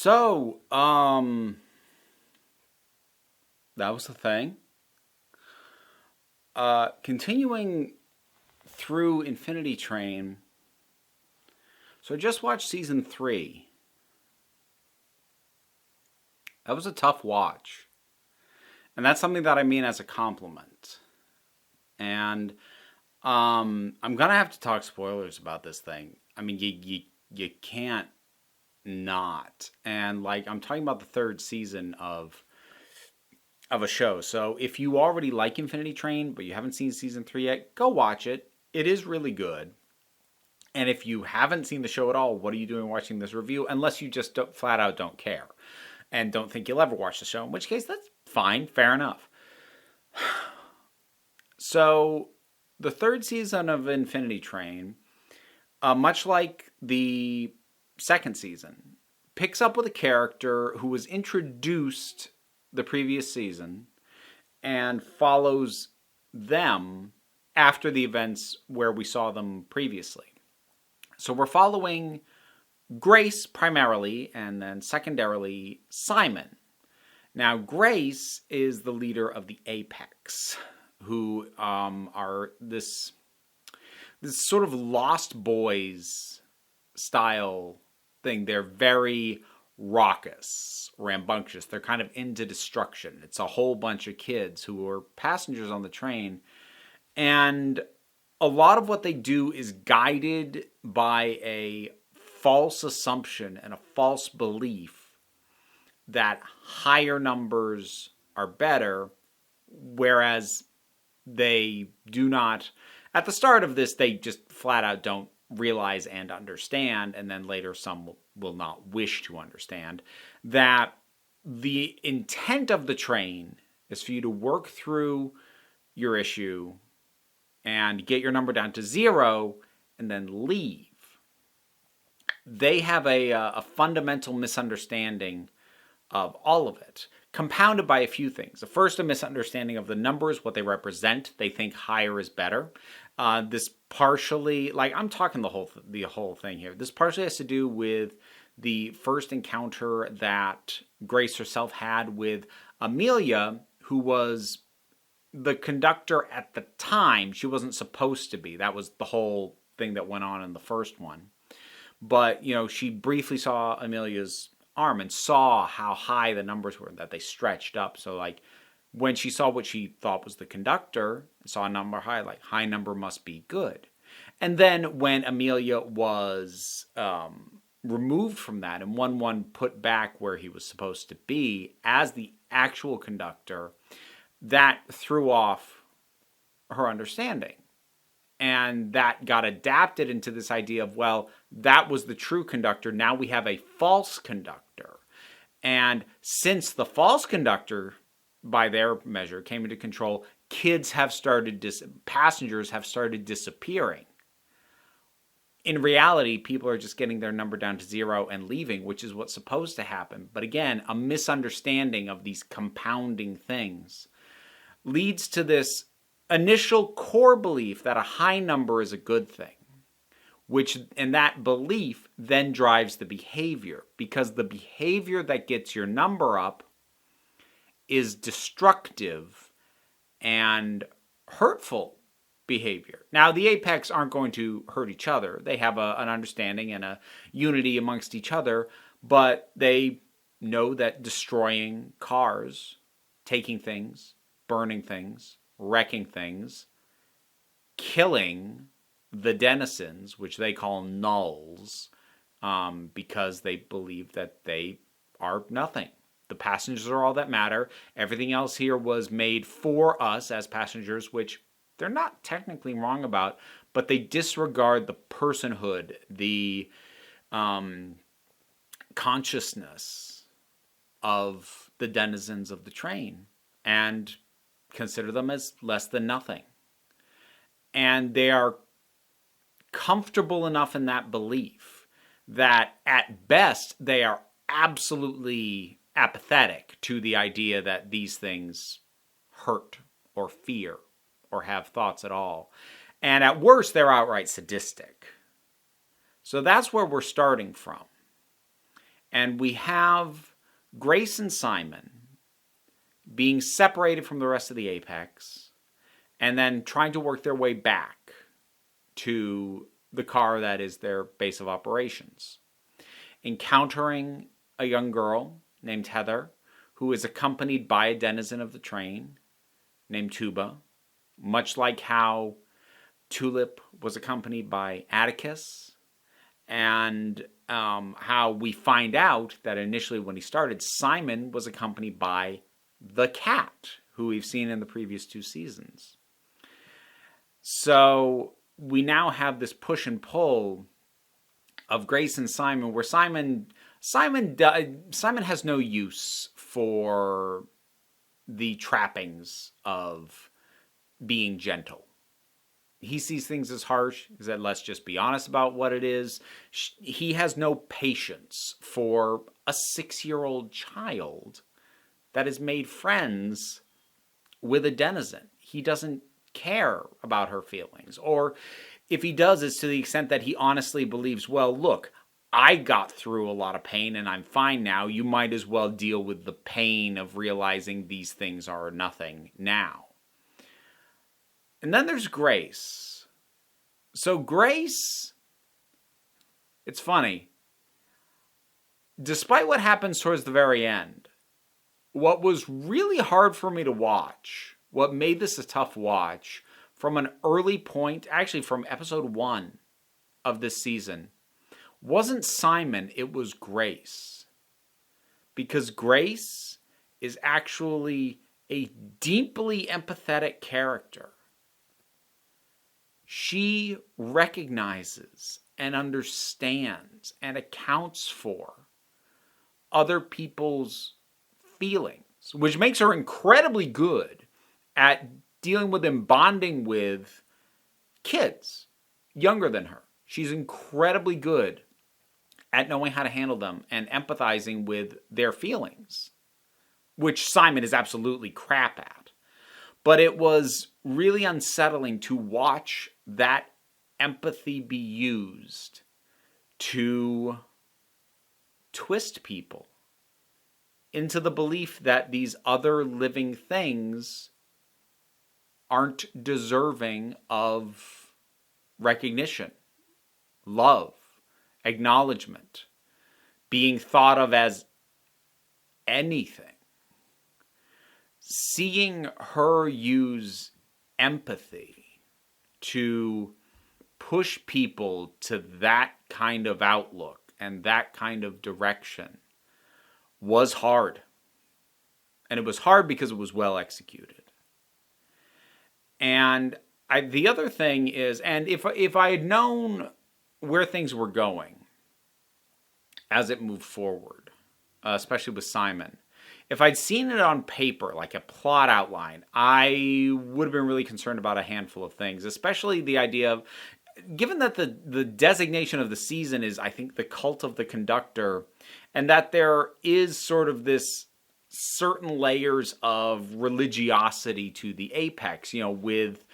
So, that was the thing. Continuing through Infinity Train. So I just watched season 3. That was a tough watch. And that's something that I mean as a compliment. And I'm gonna have to talk spoilers about this thing. I mean, you can't not. And like I'm talking about the third season of a show. So if you already like Infinity Train, but you haven't seen season 3 yet, go watch it. It is really good. And if you haven't seen the show at all, what are you doing watching this review? Unless you just flat out don't care and don't think you'll ever watch the show, in which case that's fine, fair enough. So the third season of Infinity Train, much like the second season, picks up with a character who was introduced the previous season and follows them after the events where we saw them previously. So we're following Grace primarily, and then secondarily Simon. Now, Grace is the leader of the Apex, who are this sort of Lost Boys style thing. They're very raucous, rambunctious. They're kind of into destruction. It's a whole bunch of kids who are passengers on the train. And a lot of what they do is guided by a false assumption and a false belief that higher numbers are better, whereas they do not. At the start of this, they just flat out don't realize and understand, and then later some will not wish to understand, that the intent of the train is for you to work through your issue and get your number down to 0 and then leave. They have a fundamental misunderstanding of all of it, compounded by a few things. The first, a misunderstanding of the numbers, what they represent. They think higher is better. This partially, like I'm talking the whole thing here. This partially has to do with the first encounter that Grace herself had with Amelia, who was the conductor at the time. She wasn't supposed to be. That was the whole thing that went on in the first one. But, you know, she briefly saw Amelia's arm and saw how high the numbers were, that they stretched up. So, like, when she saw what she thought was the conductor, saw a number high, like, high number must be good. And then when Amelia was removed from that and 1-1 put back where he was supposed to be as the actual conductor, that threw off her understanding. And that got adapted into this idea of, well, that was the true conductor. Now we have a false conductor. And since the false conductor, by their measure, came into control, passengers have started disappearing. In reality, people are just getting their number down to 0 and leaving, which is what's supposed to happen. But again, a misunderstanding of these compounding things leads to this initial core belief that a high number is a good thing, and that belief then drives the behavior, because the behavior that gets your number up is destructive and hurtful behavior. Now, the Apex aren't going to hurt each other. They have an understanding and a unity amongst each other, but they know that destroying cars, taking things, burning things, wrecking things, killing the denizens, which they call nulls, because they believe that they are nothing. The passengers are all that matter. Everything else here was made for us as passengers, which they're not technically wrong about, but they disregard the personhood, the consciousness of the denizens of the train, and consider them as less than nothing. And they are comfortable enough in that belief that at best they are absolutely apathetic to the idea that these things hurt or fear or have thoughts at all. And at worst, they're outright sadistic. So that's where we're starting from. And we have Grace and Simon being separated from the rest of the Apex and then trying to work their way back to the car that is their base of operations. Encountering a young girl named Heather, who is accompanied by a denizen of the train named Tuba, much like how Tulip was accompanied by Atticus, and how we find out that initially when he started, Simon was accompanied by the cat, who we've seen in the previous 2 seasons. So we now have this push and pull of Grace and Simon, where Simon has no use for the trappings of being gentle. He sees things as harsh. He said, let's just be honest about what it is. He has no patience for a 6-year-old child that has made friends with a denizen. He doesn't care about her feelings. Or if he does, it's to the extent that he honestly believes, well, look, I got through a lot of pain and I'm fine now. You might as well deal with the pain of realizing these things are nothing now. And then there's Grace. So Grace, it's funny. Despite what happens towards the very end, what was really hard for me to watch, what made this a tough watch, from an early point, actually from episode 1 of this season, wasn't Simon, it was Grace. Because Grace is actually a deeply empathetic character. She recognizes and understands and accounts for other people's feelings, which makes her incredibly good at dealing with and bonding with kids younger than her. She's incredibly good at knowing how to handle them and empathizing with their feelings, which Simon is absolutely crap at. But it was really unsettling to watch that empathy be used to twist people into the belief that these other living things aren't deserving of recognition, love, acknowledgement, being thought of as anything. Seeing her use empathy to push people to that kind of outlook and that kind of direction was hard. And it was hard because it was well executed. And the other thing is, and if I had known where things were going as it moved forward, especially with Simon, if I'd seen it on paper, like a plot outline, I would have been really concerned about a handful of things, especially the idea of, given that the designation of the season is, I think, the cult of the conductor, and that there is sort of this certain layers of religiosity to the apex, with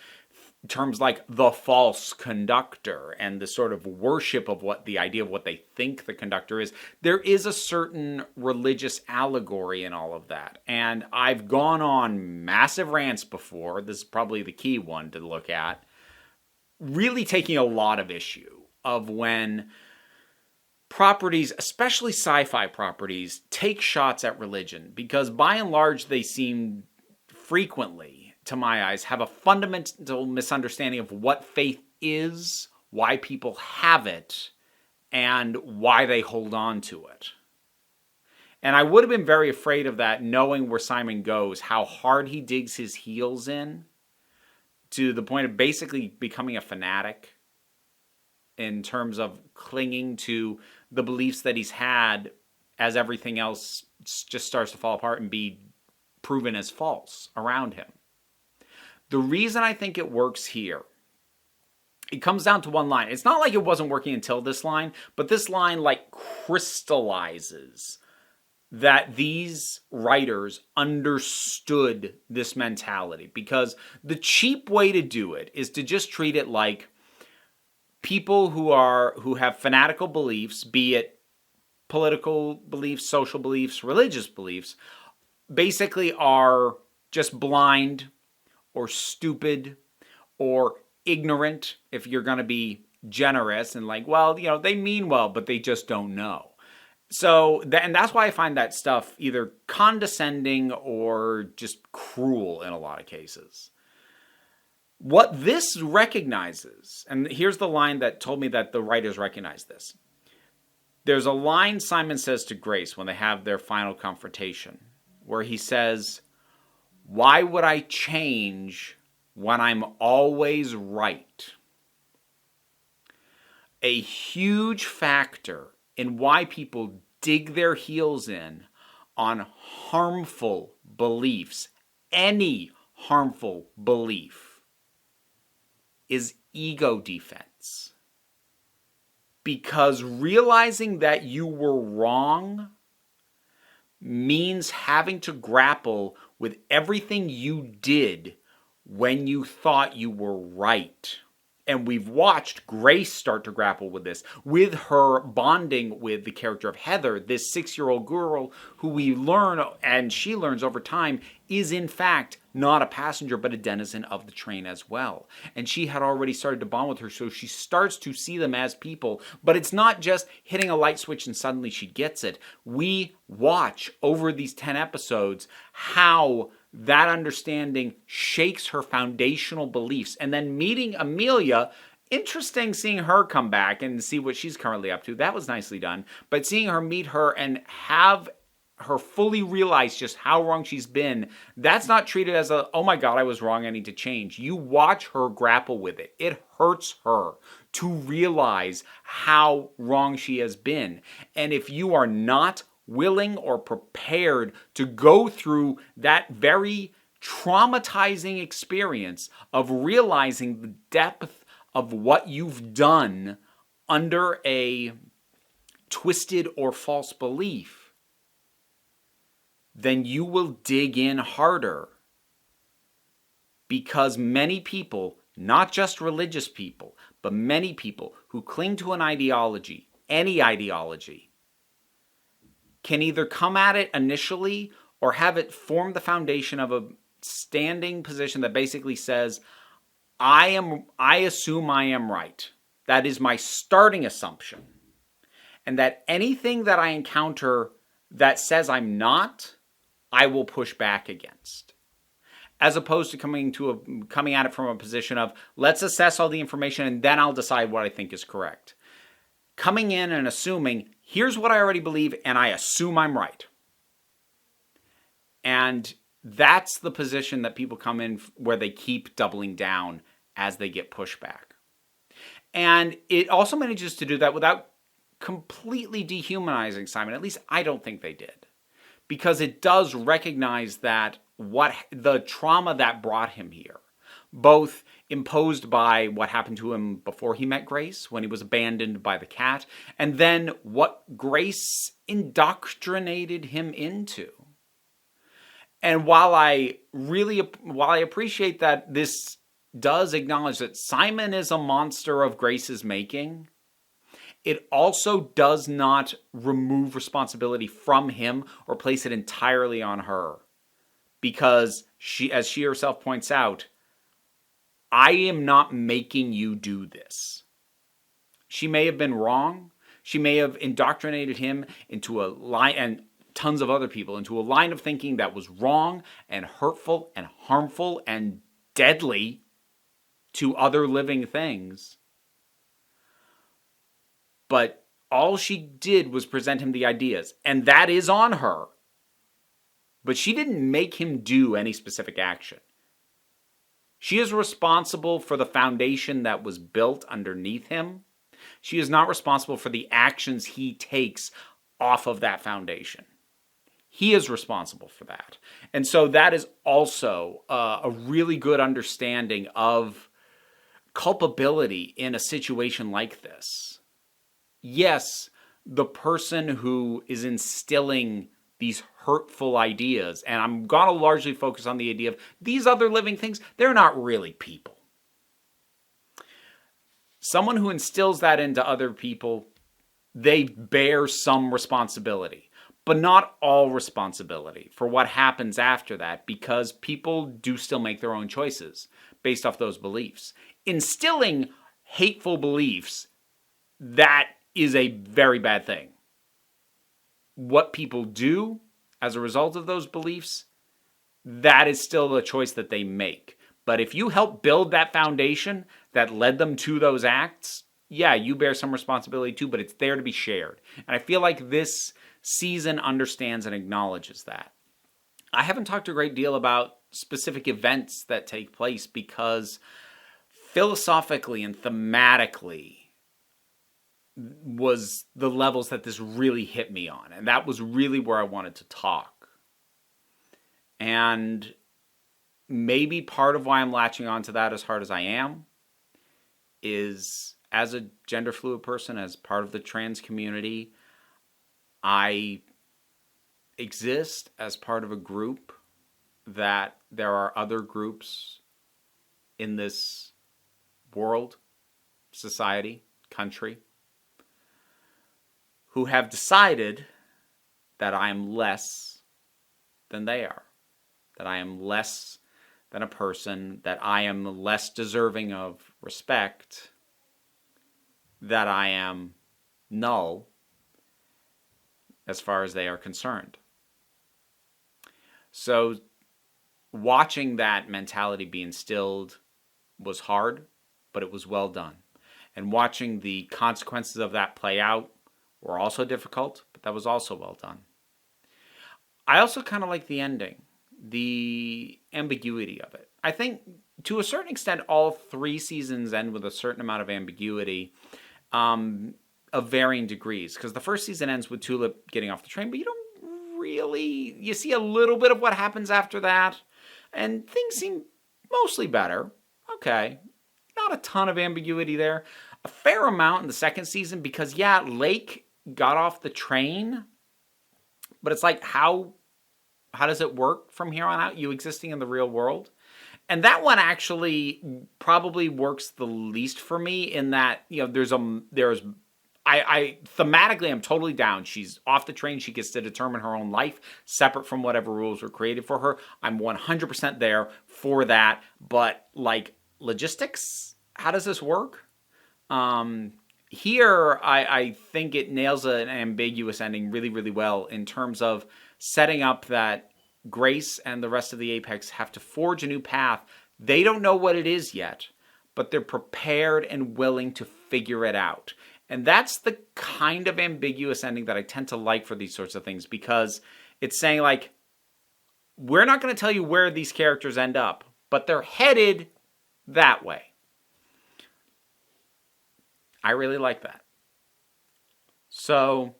terms like the false conductor and the sort of worship of the idea of what they think the conductor is. There is a certain religious allegory in all of that. And I've gone on massive rants before. This is probably the key one to look at. Really taking a lot of issue of when properties, especially sci-fi properties, take shots at religion, because by and large they seem frequently, to my eyes, have a fundamental misunderstanding of what faith is, why people have it, and why they hold on to it. And I would have been very afraid of that, knowing where Simon goes, how hard he digs his heels in, to the point of basically becoming a fanatic in terms of clinging to the beliefs that he's had as everything else just starts to fall apart and be proven as false around him. The reason I think it works here, it comes down to one line. It's not like it wasn't working until this line, but this line crystallizes that these writers understood this mentality, because the cheap way to do it is to just treat it like people who have fanatical beliefs, be it political beliefs, social beliefs, religious beliefs, basically are just blind or stupid or ignorant, if you're going to be generous and like, well, they mean well, but they just don't know. So, and that's why I find that stuff either condescending or just cruel in a lot of cases. What this recognizes, and here's the line that told me that the writers recognize this. There's a line Simon says to Grace when they have their final confrontation, where he says, "Why would I change when I'm always right?" A huge factor in why people dig their heels in on harmful beliefs, any harmful belief, is ego defense. Because realizing that you were wrong means having to grapple with everything you did when you thought you were right. And we've watched Grace start to grapple with this, with her bonding with the character of Heather, this 6-year-old girl who we learn, and she learns over time, is in fact not a passenger, but a denizen of the train as well. And she had already started to bond with her, so she starts to see them as people. But it's not just hitting a light switch and suddenly she gets it. We watch over these 10 episodes how that understanding shakes her foundational beliefs. And then meeting Amelia, interesting seeing her come back and see what she's currently up to. That was nicely done. But seeing her meet her and have her fully realize just how wrong she's been, that's not treated as a, oh my God, I was wrong, I need to change. You watch her grapple with it. It hurts her to realize how wrong she has been. And if you are not willing or prepared to go through that very traumatizing experience of realizing the depth of what you've done under a twisted or false belief, then you will dig in harder. Because many people, not just religious people, but many people who cling to an ideology, any ideology, can either come at it initially or have it form the foundation of a standing position that basically says, I assume I am right. That is my starting assumption. And that anything that I encounter that says I'm not, I will push back against. As opposed to coming at it from a position of, let's assess all the information and then I'll decide what I think is correct. Coming in and assuming, here's what I already believe, and I assume I'm right. And that's the position that people come in where they keep doubling down as they get pushback. And it also manages to do that without completely dehumanizing Simon. At least I don't think they did. Because it does recognize that what the trauma that brought him here, both imposed by what happened to him before he met Grace, when he was abandoned by the cat, and then what Grace indoctrinated him into. And while I appreciate that this does acknowledge that Simon is a monster of Grace's making, it also does not remove responsibility from him or place it entirely on her. Because she, as she herself points out, I am not making you do this. She may have been wrong. She may have indoctrinated him into a line, and tons of other people, into a line of thinking that was wrong and hurtful and harmful and deadly to other living things. But all she did was present him the ideas, and that is on her. But she didn't make him do any specific action. She is responsible for the foundation that was built underneath him. She is not responsible for the actions he takes off of that foundation. He is responsible for that. And so that is also a really good understanding of culpability in a situation like this. Yes, the person who is instilling these hurtful ideas, and I'm going to largely focus on the idea of these other living things, they're not really people. Someone who instills that into other people, they bear some responsibility, but not all responsibility for what happens after that, because people do still make their own choices based off those beliefs. Instilling hateful beliefs, that is a very bad thing. What people do as a result of those beliefs, that is still a choice that they make. But if you help build that foundation that led them to those acts, yeah, you bear some responsibility too, but it's there to be shared. And I feel like this season understands and acknowledges that. I haven't talked a great deal about specific events that take place because philosophically and thematically was the levels that this really hit me on. And that was really where I wanted to talk. And maybe part of why I'm latching onto that as hard as I am is, as a gender fluid person, as part of the trans community, I exist as part of a group that there are other groups in this world, society, country, who have decided that I am less than they are, that I am less than a person, that I am less deserving of respect, that I am null as far as they are concerned. So watching that mentality be instilled was hard, but it was well done. And watching the consequences of that play out were also difficult, but that was also well done. I also kind of like the ending, the ambiguity of it. I think to a certain extent, all 3 seasons end with a certain amount of ambiguity of varying degrees. Because the first season ends with Tulip getting off the train, but you don't really, you see a little bit of what happens after that, and things seem mostly better. Okay, not a ton of ambiguity there. A fair amount in the second season because, yeah, Lake got off the train, but it's like, how does it work from here on out, you existing in the real world? And that one actually probably works the least for me in that, you know, I thematically I'm totally down. She's off the train. She gets to determine her own life separate from whatever rules were created for her. I'm 100% there for that. But like logistics, how does this work? Here, I think it nails an ambiguous ending really, really well in terms of setting up that Grace and the rest of the Apex have to forge a new path. They don't know what it is yet, but they're prepared and willing to figure it out. And that's the kind of ambiguous ending that I tend to like for these sorts of things, because it's saying, like, we're not going to tell you where these characters end up, but they're headed that way. I really like that. So,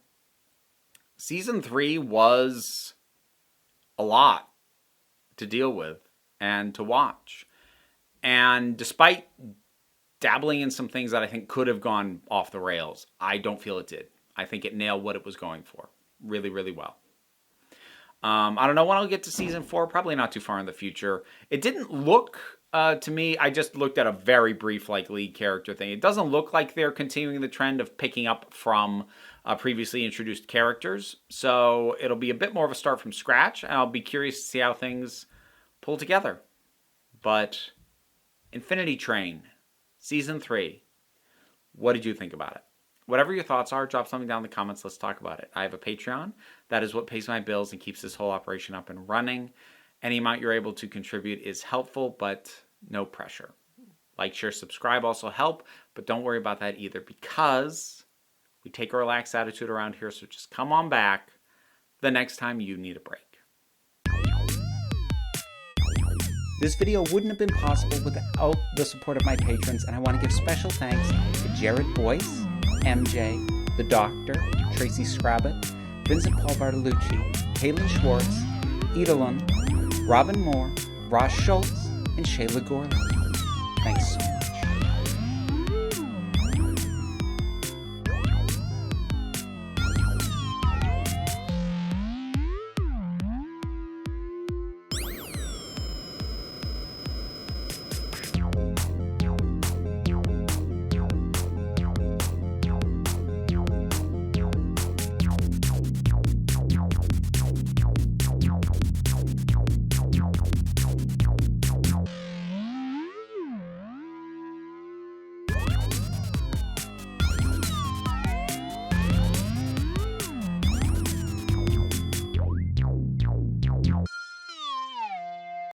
season 3 was a lot to deal with and to watch. And despite dabbling in some things that I think could have gone off the rails, I don't feel it did. I think it nailed what it was going for really, really well. I don't know when I'll get to season 4, probably not too far in the future. It didn't look, to me, I just looked at a very brief like lead character thing. It doesn't look like they're continuing the trend of picking up from previously introduced characters. So it'll be a bit more of a start from scratch. And I'll be curious to see how things pull together. But Infinity Train, Season 3, what did you think about it? Whatever your thoughts are, drop something down in the comments. Let's talk about it. I have a Patreon. That is what pays my bills and keeps this whole operation up and running. Any amount you're able to contribute is helpful, but no pressure. Like, share, subscribe also help, but don't worry about that either, because we take a relaxed attitude around here, so just come on back the next time you need a break. This video wouldn't have been possible without the support of my patrons, and I want to give special thanks to Jared Boyce, MJ, The Doctor, Tracy Scrabbit, Vincent Paul Bartolucci, Caitlin Schwartz, Edelon, Robin Moore, Ross Schultz, and Shayla Gorley. Thanks so much.